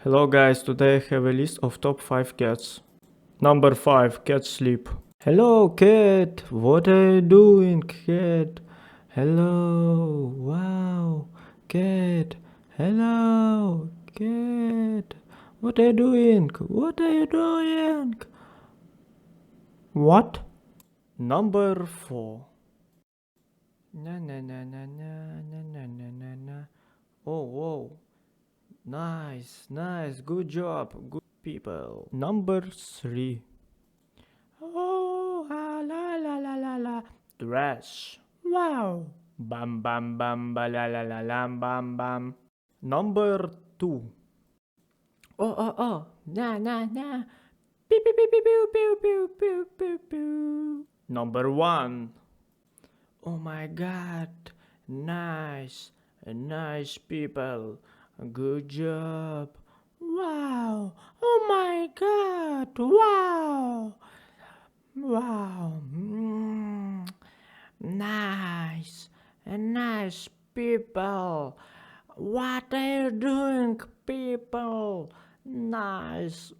Hello guys, today I have a list of top 5 cats. Number 5, cat sleep. Hello cat, what are you doing cat? Hello, wow, cat. Hello, cat. What are you doing? What are you doing? What? Number 4. Na na na na na na na na na na. Oh, whoa. Nice, good job, good people. Number 3. Oh, la la la la la. Dress. Wow. Bam bam bam ba la la la lam bam bam. Number 2. Oh. Na. Pew pew pew pew pew pew pew pew pew pew. Number 1. Oh my god. Nice people. Good job. Wow. Oh my god. Wow. Wow. Nice people. What are you doing, people? Nice.